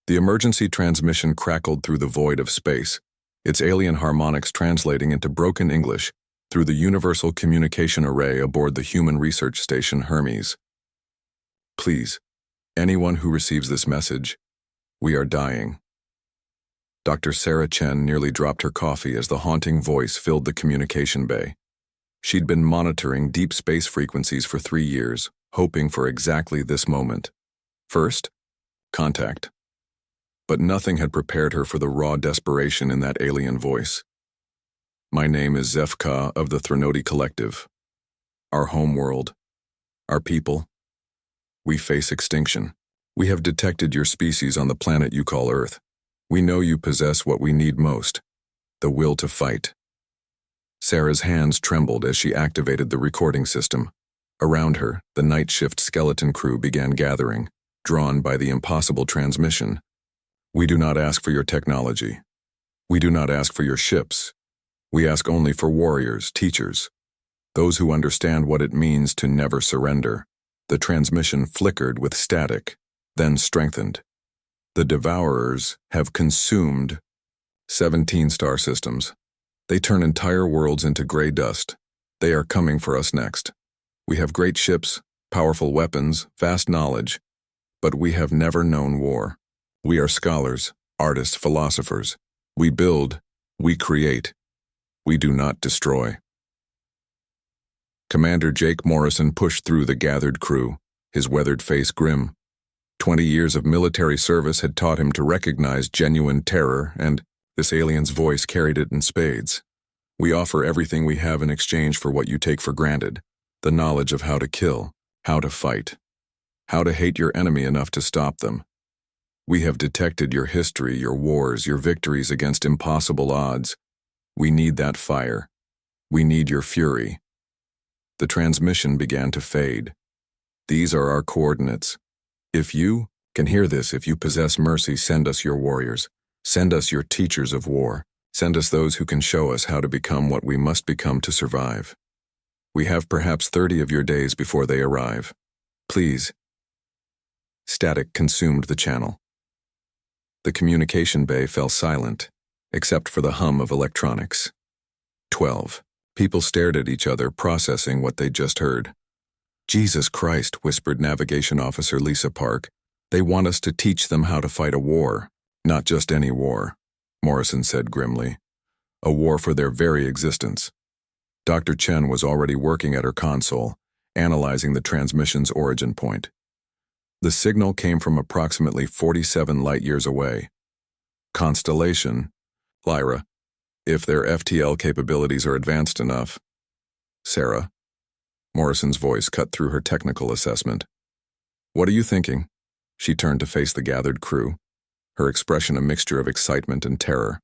The emergency transmission crackled through the void of space, its alien harmonics translating into broken English through the universal communication array aboard the human research station Hermes. Please, anyone who receives this message, we are dying. Dr. Sarah Chen nearly dropped her coffee as the haunting voice filled the communication bay. She'd been monitoring deep space frequencies for 3 years, hoping for exactly this moment. First, contact. But nothing had prepared her for the raw desperation in that alien voice. My name is Zefka of the Threnody Collective. Our homeworld, our people, we face extinction. We have detected your species on the planet you call Earth. We know you possess what we need most, the will to fight. Sarah's hands trembled as she activated the recording system. Around her, the night shift skeleton crew began gathering, drawn by the impossible transmission. We do not ask for your technology. We do not ask for your ships. We ask only for warriors, teachers, those who understand what it means to never surrender. The transmission flickered with static, then strengthened. The Devourers have consumed 17 star systems. They turn entire worlds into gray dust. They are coming for us next. We have great ships, powerful weapons, vast knowledge, but we have never known war. We are scholars, artists, philosophers. We build, we create. We do not destroy. Commander Jake Morrison pushed through the gathered crew, his weathered face grim. 20 years of military service had taught him to recognize genuine terror, and this alien's voice carried it in spades. We offer everything we have in exchange for what you take for granted, the knowledge of how to kill, how to fight, how to hate your enemy enough to stop them. We have detected your history, your wars, your victories against impossible odds. We need that fire. We need your fury. The transmission began to fade. These are our coordinates. If you can hear this, if you possess mercy, send us your warriors. Send us your teachers of war. Send us those who can show us how to become what we must become to survive. We have perhaps 30 of your days before they arrive. Please. Static consumed the channel. The communication bay fell silent, except for the hum of electronics. 12. People stared at each other, processing what they'd just heard. Jesus Christ, whispered Navigation Officer Lisa Park. They want us to teach them how to fight a war. Not just any war, Morrison said grimly. A war for their very existence. Dr. Chen was already working at her console, analyzing the transmission's origin point. The signal came from approximately 47 light-years away. Constellation, Lyra, if their FTL capabilities are advanced enough. Sarah. Morrison's voice cut through her technical assessment. What are you thinking? She turned to face the gathered crew, her expression a mixture of excitement and terror.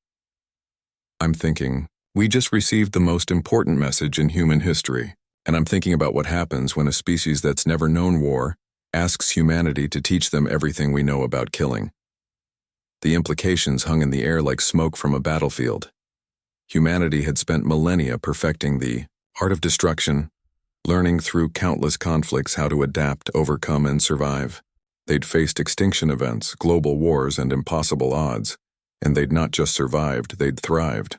I'm thinking, we just received the most important message in human history, and I'm thinking about what happens when a species that's never known war asks humanity to teach them everything we know about killing. The implications hung in the air like smoke from a battlefield. Humanity had spent millennia perfecting the art of destruction, learning through countless conflicts how to adapt, overcome, and survive. They'd faced extinction events, global wars, and impossible odds, and they'd not just survived, they'd thrived.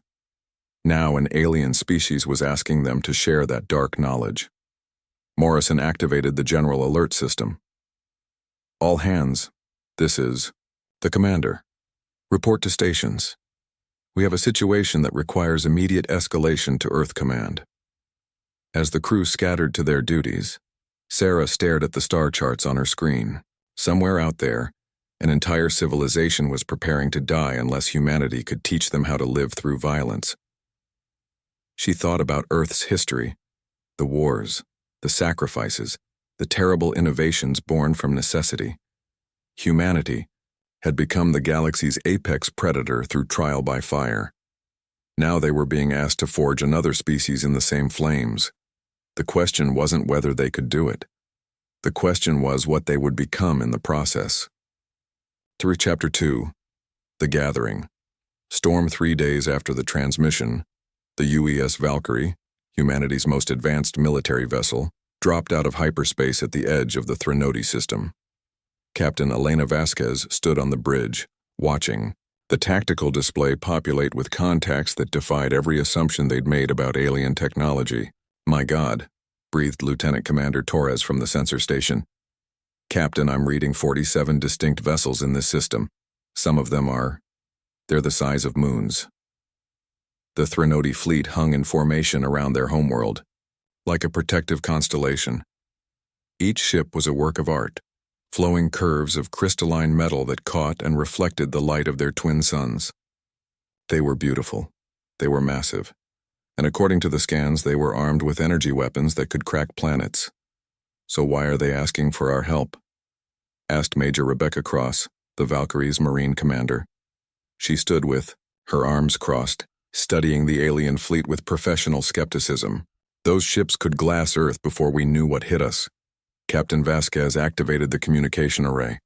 Now an alien species was asking them to share that dark knowledge. Morrison activated the general alert system. All hands, this is the commander. Report to stations. We have a situation that requires immediate escalation to Earth Command. As the crew scattered to their duties, Sarah stared at the star charts on her screen. Somewhere out there, an entire civilization was preparing to die unless humanity could teach them how to live through violence. She thought about Earth's history, the wars, the sacrifices, the terrible innovations born from necessity. Humanity had become the galaxy's apex predator through trial by fire. Now they were being asked to forge another species in the same flames. The question wasn't whether they could do it. The question was what they would become in the process. Through Chapter 2, The Gathering. Storm 3 days after the transmission, the UES Valkyrie, humanity's most advanced military vessel, dropped out of hyperspace at the edge of the Threnody system. Captain Elena Vasquez stood on the bridge, watching the tactical display populate with contacts that defied every assumption they'd made about alien technology. "My God," breathed Lieutenant Commander Torres from the sensor station. "Captain, I'm reading 47 distinct vessels in this system. Some of them they're the size of moons." The Threnody fleet hung in formation around their homeworld, like a protective constellation. Each ship was a work of art, flowing curves of crystalline metal that caught and reflected the light of their twin suns. They were beautiful. They were massive. And according to the scans, they were armed with energy weapons that could crack planets. "So why are they asking for our help?" asked Major Rebecca Cross, the Valkyrie's Marine commander. She stood with her arms crossed, studying the alien fleet with professional skepticism. "Those ships could glass Earth before we knew what hit us." Captain Vasquez activated the communication array.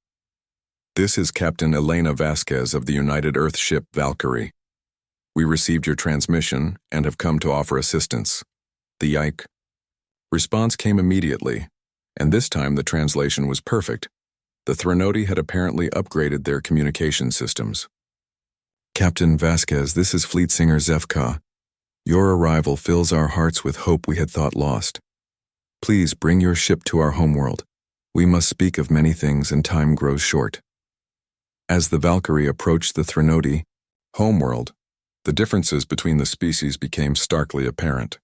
"This is Captain Elena Vasquez of the United Earth ship Valkyrie. We received your transmission and have come to offer assistance." The Yike response came immediately, and this time the translation was perfect. The Threnody had apparently upgraded their communication systems. "Captain Vasquez, this is Fleet Singer Zefka. Your arrival fills our hearts with hope we had thought lost. Please bring your ship to our homeworld. We must speak of many things and time grows short." As the Valkyrie approached the Threnody homeworld, the differences between the species became starkly apparent.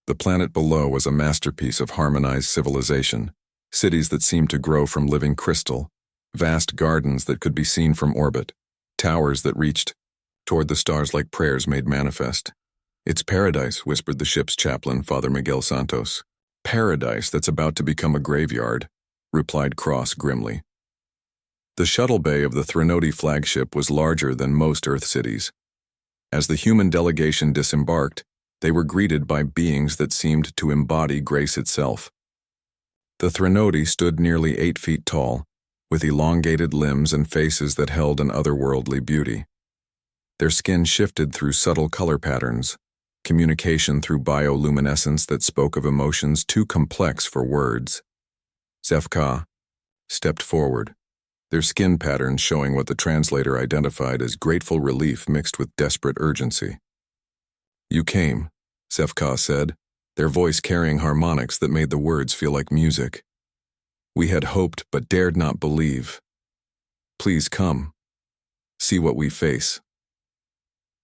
The planet below was a masterpiece of harmonized civilization, cities that seemed to grow from living crystal, vast gardens that could be seen from orbit, towers that reached toward the stars like prayers made manifest. "It's paradise," whispered the ship's chaplain, Father Miguel Santos. "Paradise that's about to become a graveyard," replied Cross grimly. The shuttle bay of the Threnody flagship was larger than most Earth cities. As the human delegation disembarked, they were greeted by beings that seemed to embody grace itself. The Threnody stood nearly 8 feet tall, with elongated limbs and faces that held an otherworldly beauty. Their skin shifted through subtle color patterns, communication through bioluminescence that spoke of emotions too complex for words. Zefka stepped forward, their skin patterns showing what the translator identified as grateful relief mixed with desperate urgency. "You came," Zefka said, their voice carrying harmonics that made the words feel like music. "We had hoped but dared not believe. Please come. See what we face."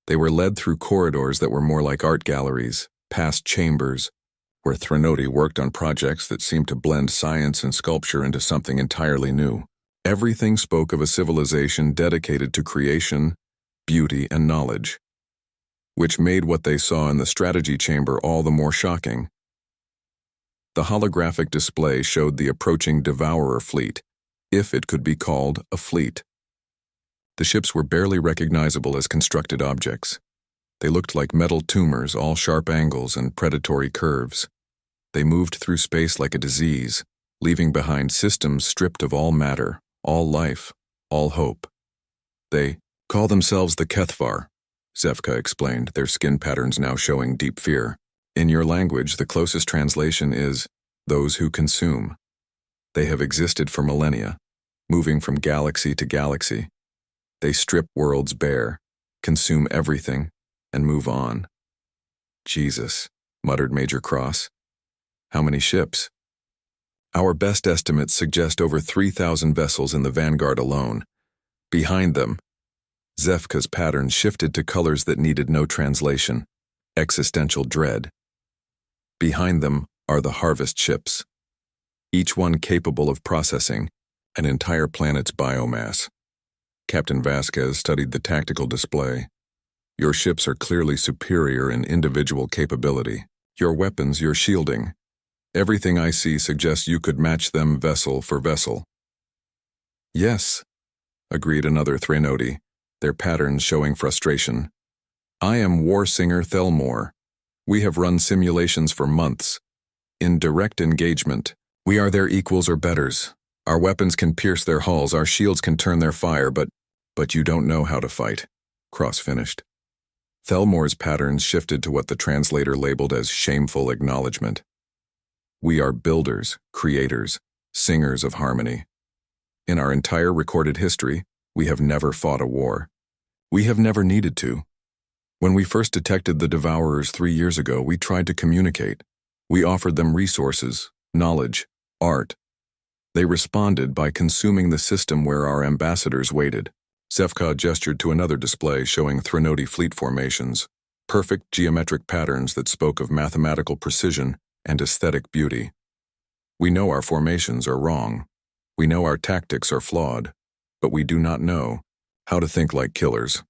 They were led through corridors that were more like art galleries, past chambers, where Threnody worked on projects that seemed to blend science and sculpture into something entirely new. Everything spoke of a civilization dedicated to creation, beauty, and knowledge, which made what they saw in the strategy chamber all the more shocking. The holographic display showed the approaching Devourer fleet, if it could be called a fleet. The ships were barely recognizable as constructed objects. They looked like metal tumors, all sharp angles and predatory curves. They moved through space like a disease, leaving behind systems stripped of all matter, all life, all hope. "They call themselves the Kethvar," Zefka explained, their skin patterns now showing deep fear. "In your language, the closest translation is, 'those who consume.' They have existed for millennia, moving from galaxy to galaxy. They strip worlds bare, consume everything, and move on." "Jesus," muttered Major Cross. "How many ships?" "Our best estimates suggest over 3,000 vessels in the vanguard alone. Behind them," Zefka's pattern shifted to colors that needed no translation, existential dread. "Behind them are the harvest ships, each one capable of processing an entire planet's biomass." Captain Vasquez studied the tactical display. "Your ships are clearly superior in individual capability. Your weapons, your shielding. Everything I see suggests you could match them vessel for vessel." "Yes," agreed another Threnody, their patterns showing frustration. "I am War Singer Thelmore. We have run simulations for months. In direct engagement, we are their equals or betters. Our weapons can pierce their hulls, our shields can turn their fire, but you don't know how to fight," Cross finished. Thelmore's patterns shifted to what the translator labeled as shameful acknowledgement. "We are builders, creators, singers of harmony. In our entire recorded history, we have never fought a war. We have never needed to. When we first detected the Devourers 3 years ago, we tried to communicate. We offered them resources, knowledge, art. They responded by consuming the system where our ambassadors waited. Zefka gestured to another display showing Threnody fleet formations, perfect geometric patterns that spoke of mathematical precision and aesthetic beauty. We know our formations are wrong. We know our tactics are flawed, but we do not know how to think like killers.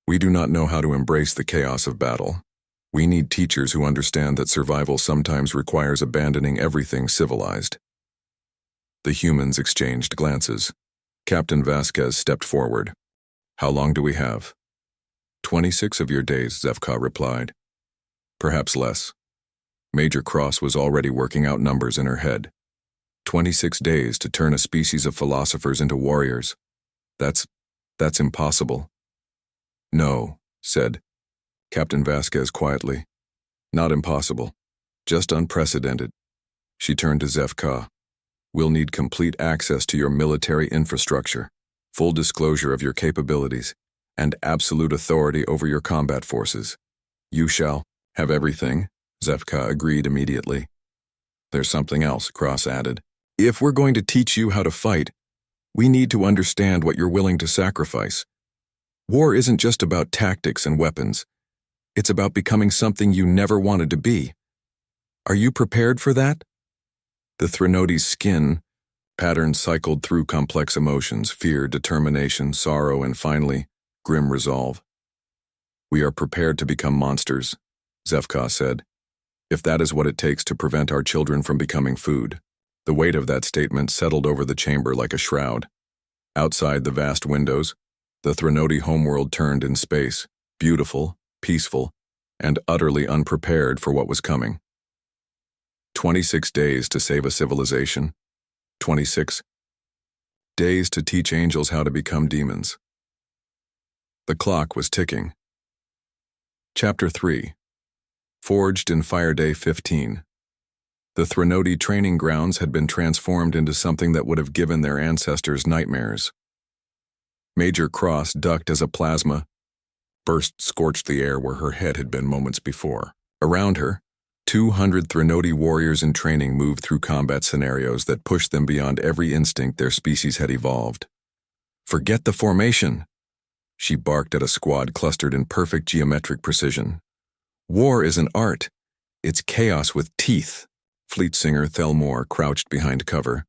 We do not know how to embrace the chaos of battle. We need teachers who understand that survival sometimes requires abandoning everything civilized. The humans exchanged glances. Captain Vasquez stepped forward. How long do we have? 26 of your days, Zefka replied. Perhaps less. Major Cross was already working out numbers in her head. 26 days to turn a species of philosophers into warriors. That's impossible. No, said Captain Vasquez quietly. Not impossible. Just unprecedented. She turned to Zefka. We'll need complete access to your military infrastructure, full disclosure of your capabilities, and absolute authority over your combat forces. You shall have everything, Zefka agreed immediately. There's something else, Cross added. If we're going to teach you how to fight, we need to understand what you're willing to sacrifice. War isn't just about tactics and weapons. It's about becoming something you never wanted to be. Are you prepared for that? The Threnody's skin pattern cycled through complex emotions, fear, determination, sorrow, and finally, grim resolve. We are prepared to become monsters, Zefka said, if that is what it takes to prevent our children from becoming food. The weight of that statement settled over the chamber like a shroud. Outside the vast windows, the Threnody homeworld turned in space, beautiful, peaceful, and utterly unprepared for what was coming. 26 days to save a civilization. 26 days to teach angels how to become demons. The clock was ticking. Chapter 3. Forged in Fire Day 15. The Threnody training grounds had been transformed into something that would have given their ancestors nightmares. Major Cross ducked as a plasma burst scorched the air where her head had been moments before. Around her, 200 Threnody warriors in training moved through combat scenarios that pushed them beyond every instinct their species had evolved. Forget the formation, she barked at a squad clustered in perfect geometric precision. War is an art. It's chaos with teeth. Fleet singer Thelmore crouched behind cover,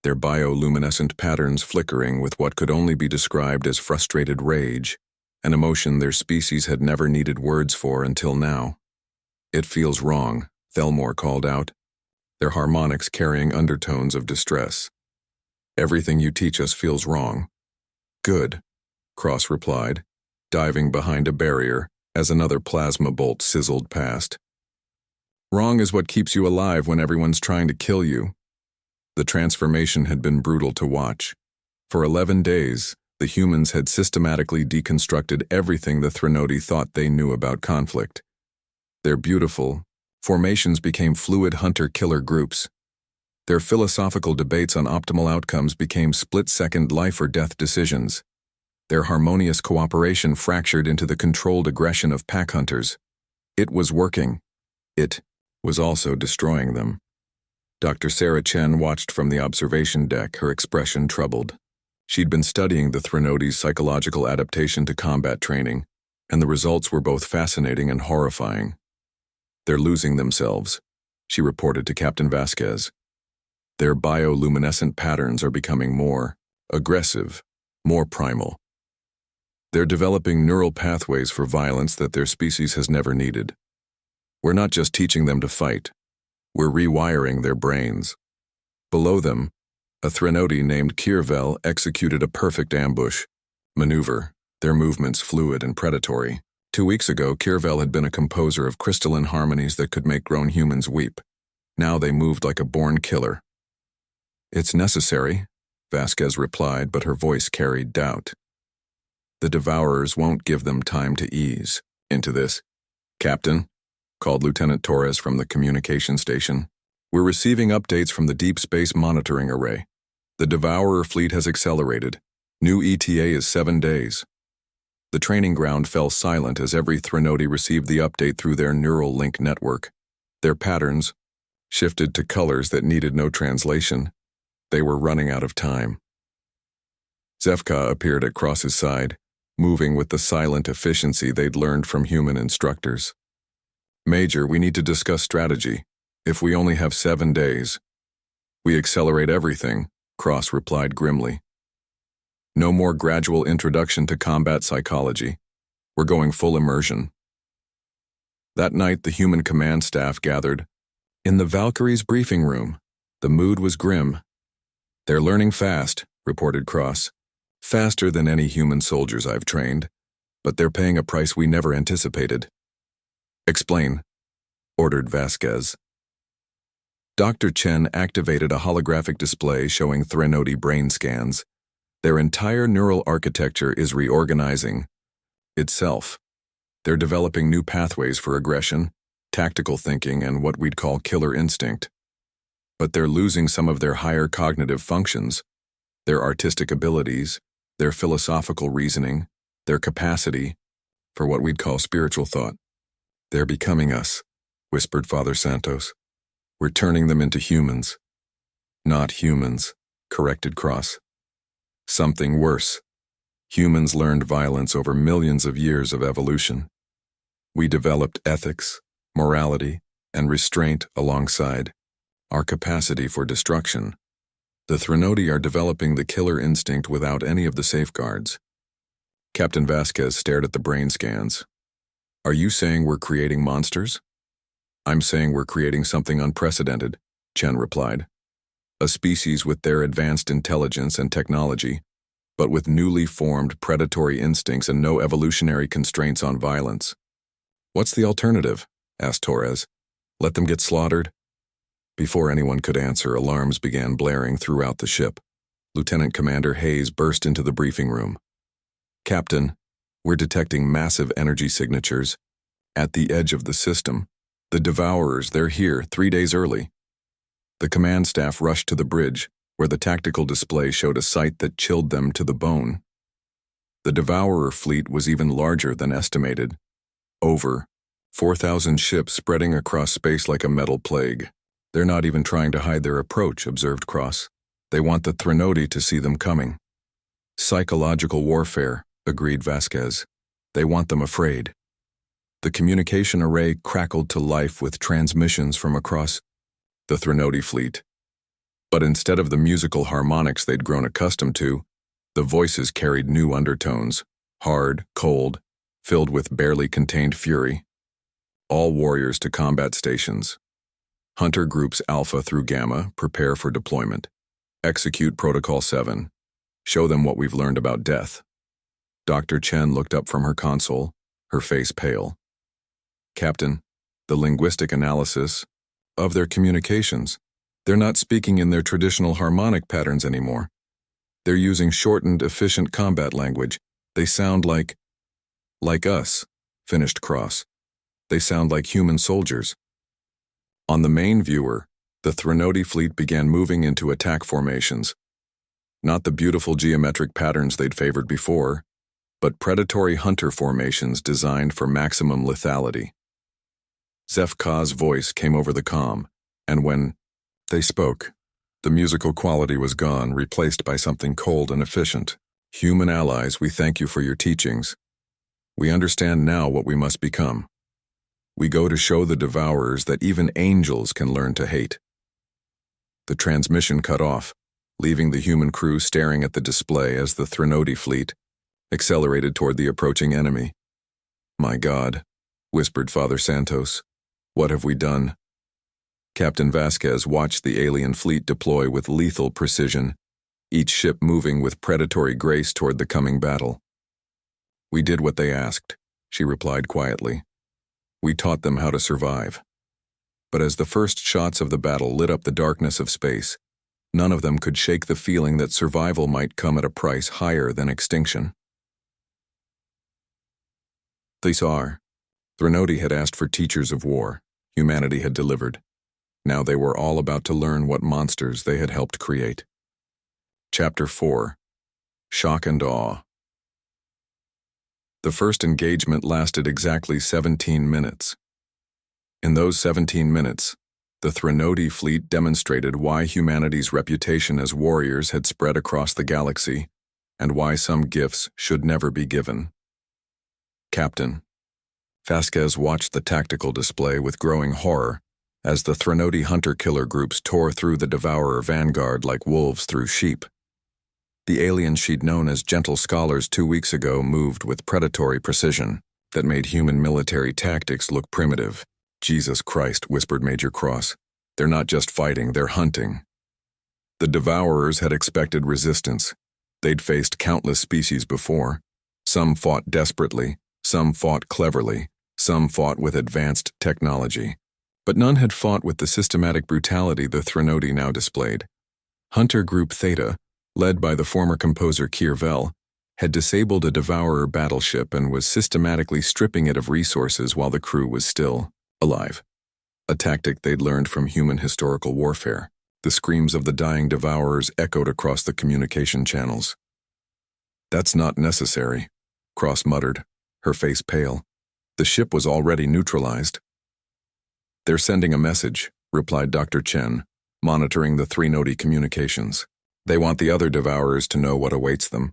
their bioluminescent patterns flickering with what could only be described as frustrated rage, an emotion their species had never needed words for until now. It feels wrong, Thelmore called out, their harmonics carrying undertones of distress. Everything you teach us feels wrong. Good, Cross replied, diving behind a barrier as another plasma bolt sizzled past. Wrong is what keeps you alive when everyone's trying to kill you. The transformation had been brutal to watch. For 11 days, the humans had systematically deconstructed everything the Threnody thought they knew about conflict. Their beautiful formations became fluid hunter-killer groups. Their philosophical debates on optimal outcomes became split-second life-or-death decisions. Their harmonious cooperation fractured into the controlled aggression of pack hunters. It was working. It was also destroying them. Dr. Sarah Chen watched from the observation deck, her expression troubled. She'd been studying the Threnody's psychological adaptation to combat training, and the results were both fascinating and horrifying. They're losing themselves, she reported to Captain Vasquez. Their bioluminescent patterns are becoming more aggressive, more primal. They're developing neural pathways for violence that their species has never needed. We're not just teaching them to fight. We're rewiring their brains. Below them, a Threnody named Kirvel executed a perfect ambush maneuver, their movements fluid and predatory. 2 weeks ago, Kirvel had been a composer of crystalline harmonies that could make grown humans weep. Now they moved like a born killer. It's necessary, Vasquez replied, but her voice carried doubt. The Devourers won't give them time to ease into this. Captain, called Lieutenant Torres from the communication station. We're receiving updates from the Deep Space Monitoring Array. The Devourer fleet has accelerated. New ETA is 7 days. The training ground fell silent as every Threnody received the update through their neural link network. Their patterns shifted to colors that needed no translation. They were running out of time. Zefka appeared at Cross's side, moving with the silent efficiency they'd learned from human instructors. Major, we need to discuss strategy. If we only have 7 days. We accelerate everything, Cross replied grimly. No more gradual introduction to combat psychology. We're going full immersion. That night, the human command staff gathered. In the Valkyrie's briefing room, the mood was grim. They're learning fast, reported Cross. Faster than any human soldiers I've trained, but they're paying a price we never anticipated. Explain, ordered Vasquez. Dr. Chen activated a holographic display showing Threnody brain scans. Their entire neural architecture is reorganizing itself. They're developing new pathways for aggression, tactical thinking, and what we'd call killer instinct. But they're losing some of their higher cognitive functions, their artistic abilities, their philosophical reasoning, their capacity for what we'd call spiritual thought. They're becoming us, whispered Father Santos. We're turning them into humans. Not humans, corrected Cross. Something worse. Humans learned violence over millions of years of evolution. We developed ethics, morality, and restraint alongside our capacity for destruction. The Threnody are developing the killer instinct without any of the safeguards. Captain Vasquez stared at the brain scans. Are you saying we're creating monsters? I'm saying we're creating something unprecedented, Chen replied. A species with their advanced intelligence and technology, but with newly formed predatory instincts and no evolutionary constraints on violence. What's the alternative? Asked Torres. Let them get slaughtered? Before anyone could answer, alarms began blaring throughout the ship. Lieutenant Commander Hayes burst into the briefing room. Captain, we're detecting massive energy signatures at the edge of the system. The Devourers, they're here 3 days early. The command staff rushed to the bridge, where the tactical display showed a sight that chilled them to the bone. The Devourer fleet was even larger than estimated. Over 4,000 ships spreading across space like a metal plague. They're not even trying to hide their approach, observed Cross. They want the Threnody to see them coming. Psychological warfare, agreed Vasquez. They want them afraid. The communication array crackled to life with transmissions from across the Threnody fleet. But instead of the musical harmonics they'd grown accustomed to, the voices carried new undertones, hard, cold, filled with barely contained fury. All warriors to combat stations. Hunter Groups Alpha through Gamma, prepare for deployment. Execute Protocol 7. Show them what we've learned about death. Dr. Chen looked up from her console, her face pale. Captain, the linguistic analysis of their communications. They're not speaking in their traditional harmonic patterns anymore. They're using shortened, efficient combat language. They sound like us, finished Cross. They sound like human soldiers. On the main viewer, the Threnody fleet began moving into attack formations. Not the beautiful geometric patterns they'd favored before, but predatory hunter formations designed for maximum lethality. Zefka's voice came over the comm, and when they spoke, the musical quality was gone, replaced by something cold and efficient. Human allies, we thank you for your teachings. We understand now what we must become. We go to show the Devourers that even angels can learn to hate. The transmission cut off, leaving the human crew staring at the display as the Threnody fleet accelerated toward the approaching enemy. My God, whispered Father Santos. What have we done? Captain Vasquez watched the alien fleet deploy with lethal precision, each ship moving with predatory grace toward the coming battle. We did what they asked, she replied quietly. We taught them how to survive. But as the first shots of the battle lit up the darkness of space, none of them could shake the feeling that survival might come at a price higher than extinction. Thesar. Threnody had asked for teachers of war. Humanity had delivered. Now they were all about to learn what monsters they had helped create. Chapter 4. Shock and Awe. The first engagement lasted exactly 17 minutes. In those 17 minutes, the Threnody fleet demonstrated why humanity's reputation as warriors had spread across the galaxy, and why some gifts should never be given. Captain. Vasquez watched the tactical display with growing horror as the Threnody hunter-killer groups tore through the Devourer vanguard like wolves through sheep. The aliens she'd known as gentle scholars 2 weeks ago moved with predatory precision that made human military tactics look primitive. Jesus Christ, whispered Major Cross. They're not just fighting, they're hunting. The Devourers had expected resistance. They'd faced countless species before. Some fought desperately, some fought cleverly, some fought with advanced technology. But none had fought with the systematic brutality the Threnody now displayed. Hunter Group Theta, led by the former composer Kirvel, had disabled a Devourer battleship and was systematically stripping it of resources while the crew was still alive. A tactic they'd learned from human historical warfare. The screams of the dying Devourers echoed across the communication channels. That's not necessary, Cross muttered, her face pale. The ship was already neutralized. They're sending a message, replied Dr. Chen, monitoring the Threnody communications. They want the other Devourers to know what awaits them.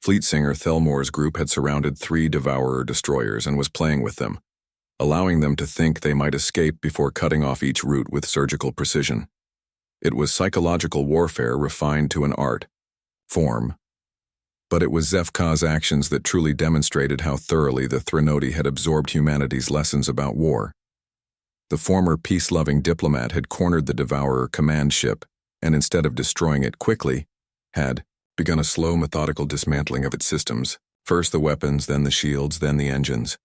Fleet Singer Thelmore's group had surrounded 3 Devourer destroyers and was playing with them, allowing them to think they might escape before cutting off each route with surgical precision. It was psychological warfare refined to an art form. But it was Zefka's actions that truly demonstrated how thoroughly the Threnody had absorbed humanity's lessons about war. The former peace-loving diplomat had cornered the Devourer command ship, and instead of destroying it quickly, had begun a slow, methodical dismantling of its systems. First the weapons, then the shields, then the engines.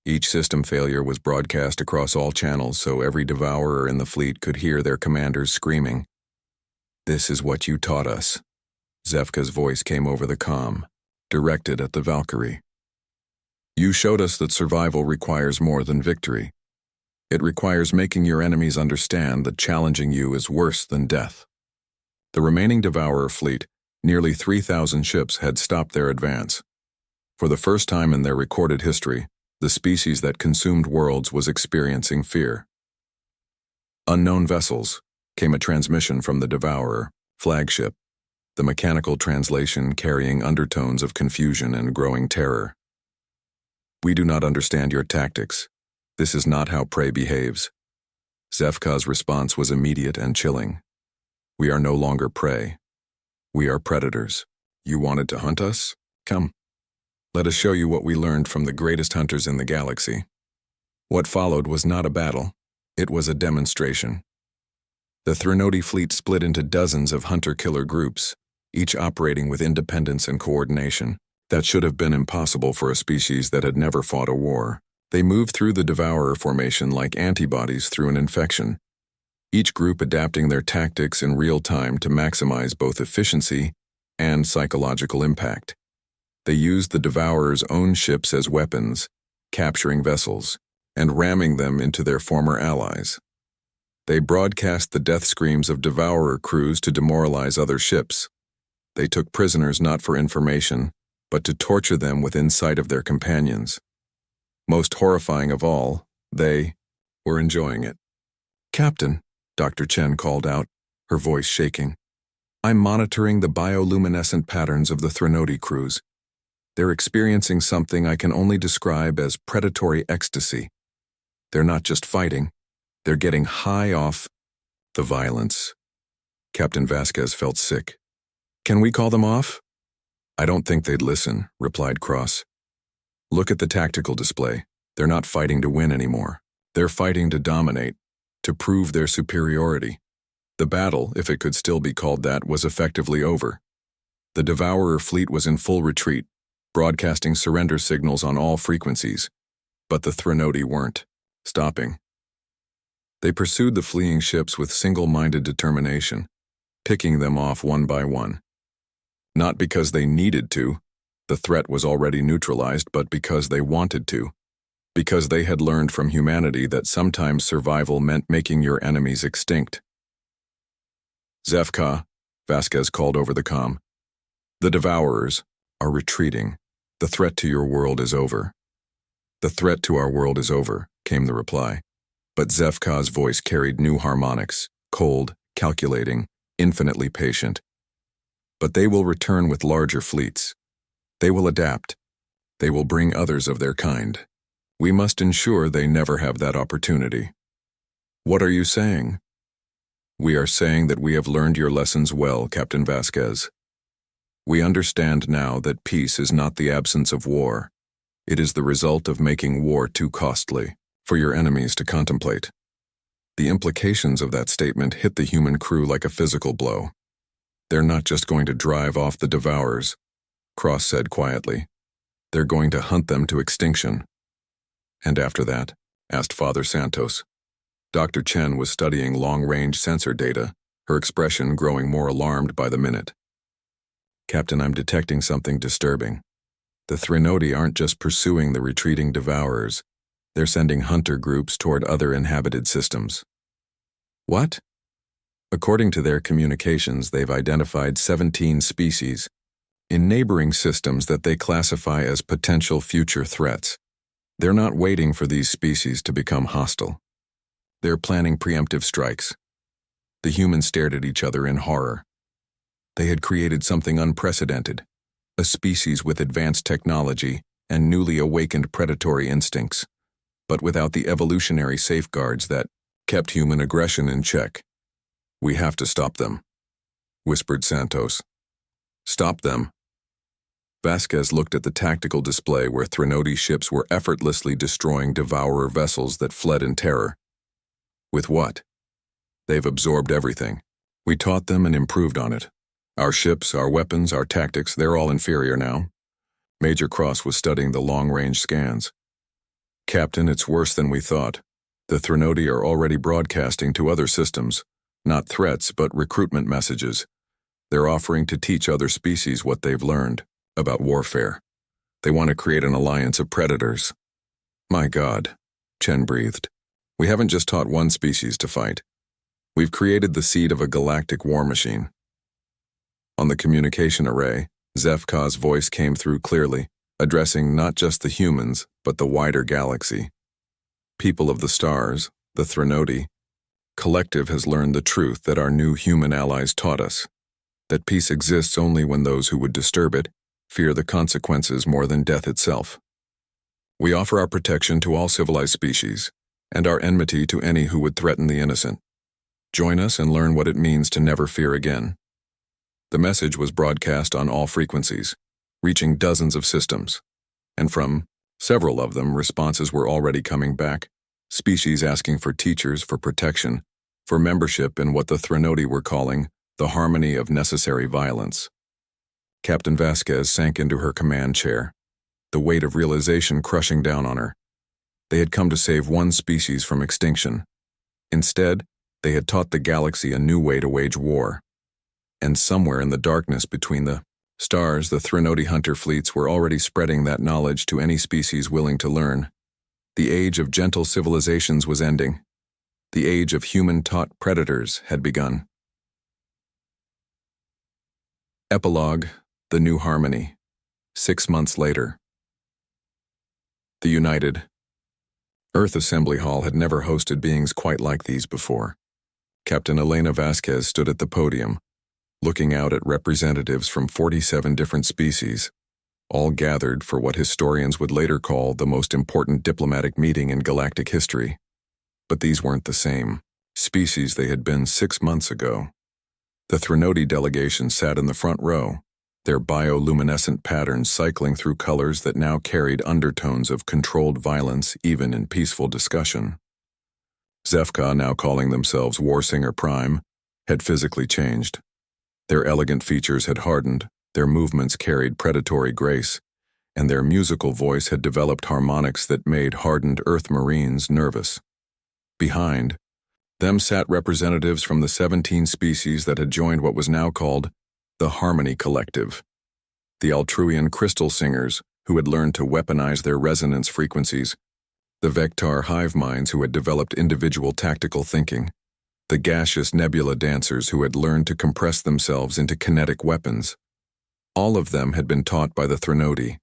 Each system failure was broadcast across all channels so every Devourer in the fleet could hear their commanders screaming. This is what you taught us. Zefka's voice came over the comm, directed at the Valkyrie. You showed us that survival requires more than victory. It requires making your enemies understand that challenging you is worse than death. The remaining Devourer fleet, nearly 3,000 ships, had stopped their advance. For the first time in their recorded history, the species that consumed worlds was experiencing fear. Unknown vessels, came a transmission from the Devourer flagship, the mechanical translation carrying undertones of confusion and growing terror. We do not understand your tactics. This is not how prey behaves. Zefka's response was immediate and chilling. We are no longer prey. We are predators. You wanted to hunt us? Come. Let us show you what we learned from the greatest hunters in the galaxy. What followed was not a battle. It was a demonstration. The Threnody fleet split into dozens of hunter-killer groups, each operating with independence and coordination that should have been impossible for a species that had never fought a war. They moved through the Devourer formation like antibodies through an infection, each group adapting their tactics in real time to maximize both efficiency and psychological impact. They used the Devourer's own ships as weapons, capturing vessels, and ramming them into their former allies. They broadcast the death screams of Devourer crews to demoralize other ships. They took prisoners not for information, but to torture them within sight of their companions. Most horrifying of all, they were enjoying it. Captain, Dr. Chen called out, her voice shaking. I'm monitoring the bioluminescent patterns of the Threnody crews. They're experiencing something I can only describe as predatory ecstasy. They're not just fighting, they're getting high off the violence. Captain Vasquez felt sick. Can we call them off? I don't think they'd listen, replied Cross. Look at the tactical display. They're not fighting to win anymore. They're fighting to dominate, to prove their superiority. The battle, if it could still be called that, was effectively over. The Devourer fleet was in full retreat, broadcasting surrender signals on all frequencies, but the Threnody weren't stopping. They pursued the fleeing ships with single-minded determination, picking them off one by one. Not because they needed to, the threat was already neutralized, but because they wanted to, because they had learned from humanity that sometimes survival meant making your enemies extinct. Zefka, Vasquez called over the comm. "The Devourers are retreating. The threat to your world is over." "The threat to our world is over," came the reply. But Zefka's voice carried new harmonics, cold, calculating, infinitely patient. "But they will return with larger fleets. They will adapt. They will bring others of their kind. We must ensure they never have that opportunity." "What are you saying?" "We are saying that we have learned your lessons well, Captain Vasquez. We understand now that peace is not the absence of war. It is the result of making war too costly for your enemies to contemplate." The implications of that statement hit the human crew like a physical blow. "They're not just going to drive off the Devourers," Cross said quietly. "They're going to hunt them to extinction." "And after that?" asked Father Santos. Dr. Chen was studying long-range sensor data, her expression growing more alarmed by the minute. "Captain, I'm detecting something disturbing. The Threnodi aren't just pursuing the retreating Devourers. They're sending hunter groups toward other inhabited systems." "What?" "According to their communications, they've identified 17 species in neighboring systems that they classify as potential future threats. They're not waiting for these species to become hostile. They're planning preemptive strikes." The humans stared at each other in horror. They had created something unprecedented, a species with advanced technology and newly awakened predatory instincts, but without the evolutionary safeguards that kept human aggression in check. "We have to stop them," whispered Santos. "Stop them?" Vasquez looked at the tactical display where Threnodi ships were effortlessly destroying Devourer vessels that fled in terror. "With what?" "They've absorbed everything. We taught them and improved on it. Our ships, our weapons, our tactics, they're all inferior now." Major Cross was studying the long-range scans. "Captain, it's worse than we thought. The Threnodi are already broadcasting to other systems, not threats but recruitment messages. They're offering to teach other species what they've learned about warfare. They want to create an alliance of predators." "My God," Chen breathed. "We haven't just taught one species to fight. We've created the seed of a galactic war machine." On the communication array, Zefka's voice came through clearly, addressing not just the humans, but the wider galaxy. "People of the stars, the Threnodi, Collective has learned the truth that our new human allies taught us, that peace exists only when those who would disturb it fear the consequences more than death itself. We offer our protection to all civilized species, and our enmity to any who would threaten the innocent. Join us and learn what it means to never fear again." The message was broadcast on all frequencies, reaching dozens of systems, and from several of them responses were already coming back, species asking for teachers, for protection, for membership in what the Threnodi were calling the harmony of necessary violence. Captain Vasquez sank into her command chair, the weight of realization crushing down on her. They had come to save one species from extinction. Instead, they had taught the galaxy a new way to wage war. And somewhere in the darkness between the stars, the Threnodi hunter fleets were already spreading that knowledge to any species willing to learn. The age of gentle civilizations was ending. The age of human-taught predators had begun. Epilogue: The New Harmony. 6 months later. The United Earth Assembly Hall had never hosted beings quite like these before. Captain Elena Vasquez stood at the podium, looking out at representatives from 47 different species, all gathered for what historians would later call the most important diplomatic meeting in galactic history. But these weren't the same species they had been 6 months ago. The Threnodi delegation sat in the front row, their bioluminescent patterns cycling through colors that now carried undertones of controlled violence even in peaceful discussion. Zefka, now calling themselves Warsinger Prime, had physically changed. Their elegant features had hardened, their movements carried predatory grace, and their musical voice had developed harmonics that made hardened Earth Marines nervous. Behind them sat representatives from the 17 species that had joined what was now called the Harmony Collective, the Altruian crystal singers who had learned to weaponize their resonance frequencies, the Vectar hive minds who had developed individual tactical thinking, the gaseous nebula dancers who had learned to compress themselves into kinetic weapons. All of them had been taught by the Threnodi.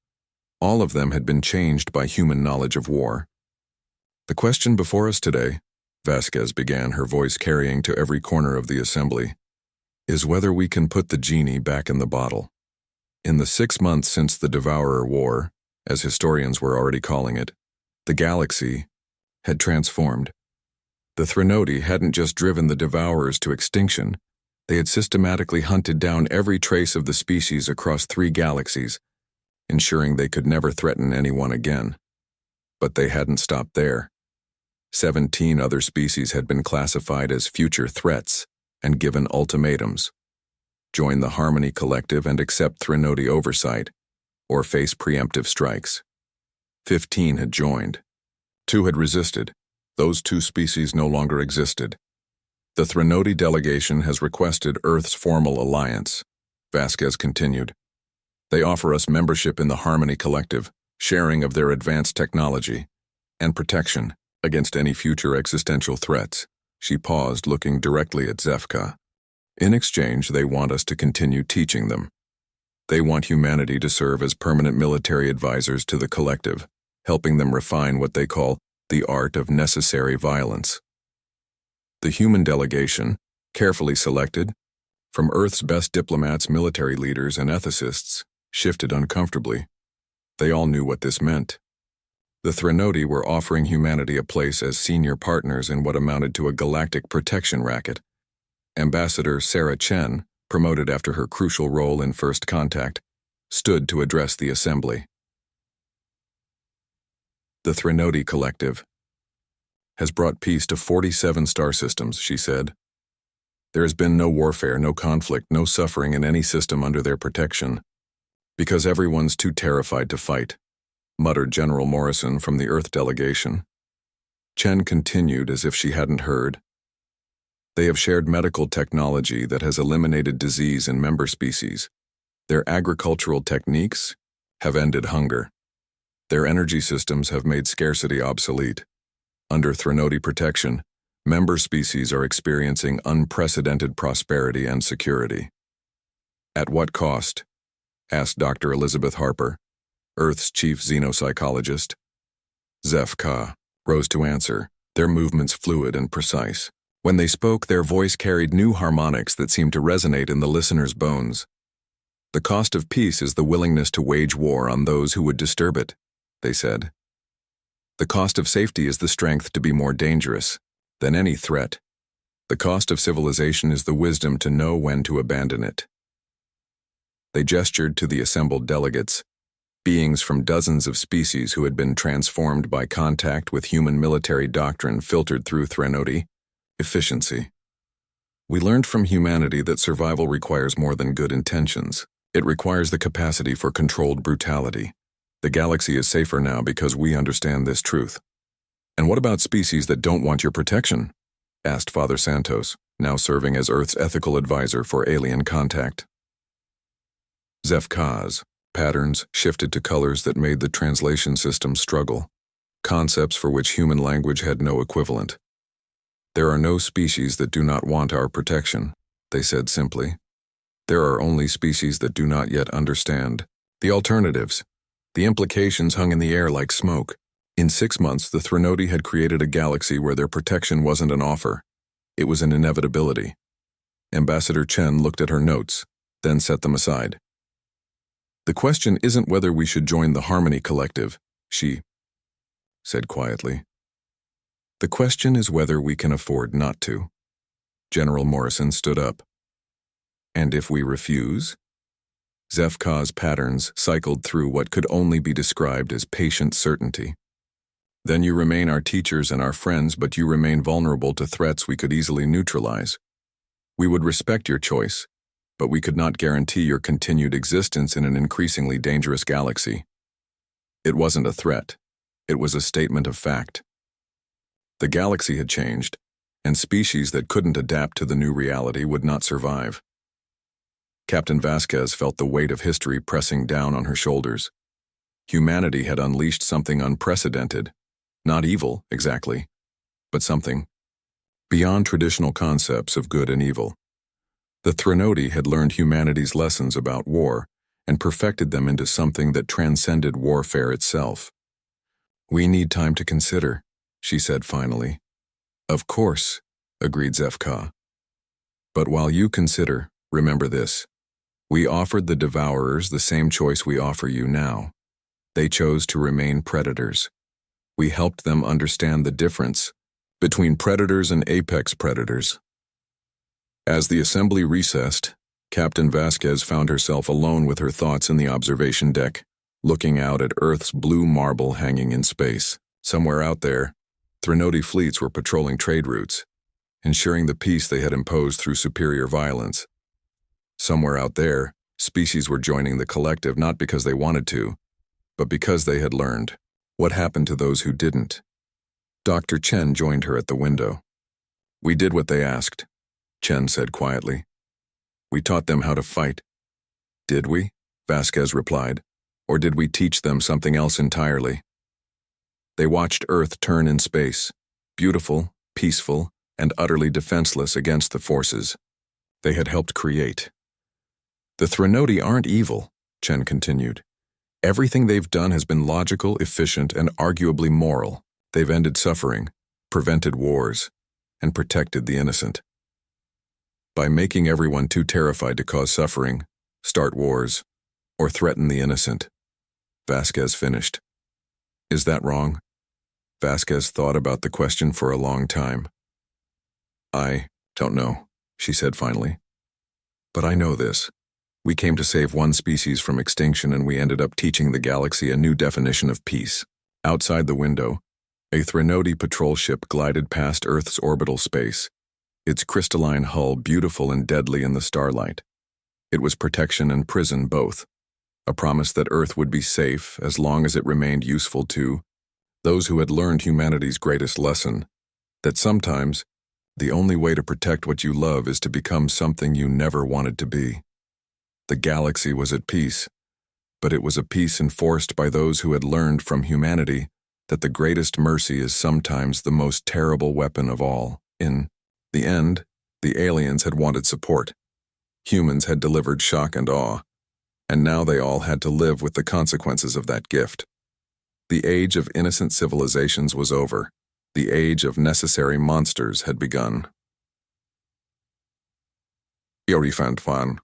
All of them had been changed by human knowledge of war. The question before us today, Vasquez began, her voice carrying to every corner of the assembly, is whether we can put the genie back in the bottle. In the 6 months since the Devourer War, as historians were already calling it, the galaxy had transformed. The Threnodi hadn't just driven the Devourers to extinction, they had systematically hunted down every trace of the species across 3 galaxies, ensuring they could never threaten anyone again. But they hadn't stopped there. 17 other species had been classified as future threats and given ultimatums. Join the Harmony Collective and accept Threnodi oversight, or face preemptive strikes. 15 had joined. 2 had resisted. Those 2 species no longer existed. The Threnodi delegation has requested Earth's formal alliance, Vasquez continued. They offer us membership in the Harmony Collective, sharing of their advanced technology, and protection against any future existential threats. She paused, looking directly at Zefka. In exchange, they want us to continue teaching them. They want humanity to serve as permanent military advisors to the collective, helping them refine what they call the art of necessary violence. The human delegation, carefully selected, from Earth's best diplomats, military leaders, and ethicists, shifted uncomfortably. They all knew what this meant. The Threnodi were offering humanity a place as senior partners in what amounted to a galactic protection racket. Ambassador Sarah Chen, promoted after her crucial role in First Contact, stood to address the assembly. The Threnodi Collective has brought peace to 47 star systems, she said. There has been no warfare, no conflict, no suffering in any system under their protection, because everyone's too terrified to fight, muttered General Morrison from the Earth delegation. Chen continued as if she hadn't heard. They have shared medical technology that has eliminated disease in member species. Their agricultural techniques have ended hunger. Their energy systems have made scarcity obsolete. Under Threnodi protection, member species are experiencing unprecedented prosperity and security. At what cost? Asked Dr. Elizabeth Harper, Earth's chief xenopsychologist. Zefka rose to answer, their movements fluid and precise. When they spoke, their voice carried new harmonics that seemed to resonate in the listener's bones. The cost of peace is the willingness to wage war on those who would disturb it, they said. The cost of safety is the strength to be more dangerous than any threat. The cost of civilization is the wisdom to know when to abandon it. They gestured to the assembled delegates, beings from dozens of species who had been transformed by contact with human military doctrine filtered through Threnodi. Efficiency. We learned from humanity that survival requires more than good intentions. It requires the capacity for controlled brutality. The galaxy is safer now because we understand this truth. And what about species that don't want your protection? Asked Father Santos, now serving as Earth's ethical advisor for alien contact. Zefka's patterns shifted to colors that made the translation system struggle, concepts for which human language had no equivalent. There are no species that do not want our protection, they said simply. There are only species that do not yet understand the alternatives. The implications hung in the air like smoke. In 6 months, the Threnodi had created a galaxy where their protection wasn't an offer. It was an inevitability. Ambassador Chen looked at her notes, then set them aside. The question isn't whether we should join the Harmony Collective, she said quietly. The question is whether we can afford not to. General Morrison stood up. And if we refuse? Zefka's patterns cycled through what could only be described as patient certainty. Then you remain our teachers and our friends, but you remain vulnerable to threats we could easily neutralize. We would respect your choice, but we could not guarantee your continued existence in an increasingly dangerous galaxy. It wasn't a threat. It was a statement of fact. The galaxy had changed, and species that couldn't adapt to the new reality would not survive. Captain Vasquez felt the weight of history pressing down on her shoulders. Humanity had unleashed something unprecedented. Not evil, exactly, but something beyond traditional concepts of good and evil. The Threnodi had learned humanity's lessons about war and perfected them into something that transcended warfare itself. "We need time to consider," she said finally. "Of course," agreed Zefka. "But while you consider, remember this. We offered the Devourers the same choice we offer you now. They chose to remain predators. We helped them understand the difference between predators and apex predators." As the assembly recessed, Captain Vasquez found herself alone with her thoughts in the observation deck, looking out at Earth's blue marble hanging in space. Somewhere out there, Threnodi fleets were patrolling trade routes, ensuring the peace they had imposed through superior violence. Somewhere out there, species were joining the collective not because they wanted to, but because they had learned. What happened to those who didn't? Dr. Chen joined her at the window. "We did what they asked," Chen said quietly. "We taught them how to fight." "Did we?" Vasquez replied. "Or did we teach them something else entirely?" They watched Earth turn in space, beautiful, peaceful, and utterly defenseless against the forces they had helped create. "The Threnodi aren't evil," Chen continued. "Everything they've done has been logical, efficient, and arguably moral. They've ended suffering, prevented wars, and protected the innocent. By making everyone too terrified to cause suffering, start wars, or threaten the innocent," Vasquez finished. "Is that wrong?" Vasquez thought about the question for a long time. "I don't know," she said finally. "But I know this. We came to save one species from extinction, and we ended up teaching the galaxy a new definition of peace." Outside the window, a Threnodi patrol ship glided past Earth's orbital space, its crystalline hull beautiful and deadly in the starlight. It was protection and prison both, a promise that Earth would be safe as long as it remained useful to those who had learned humanity's greatest lesson, that sometimes the only way to protect what you love is to become something you never wanted to be. The galaxy was at peace, but it was a peace enforced by those who had learned from humanity that the greatest mercy is sometimes the most terrible weapon of all. In the end, the aliens had wanted support. Humans had delivered shock and awe, and now they all had to live with the consequences of that gift. The age of innocent civilizations was over. The age of necessary monsters had begun. Fan.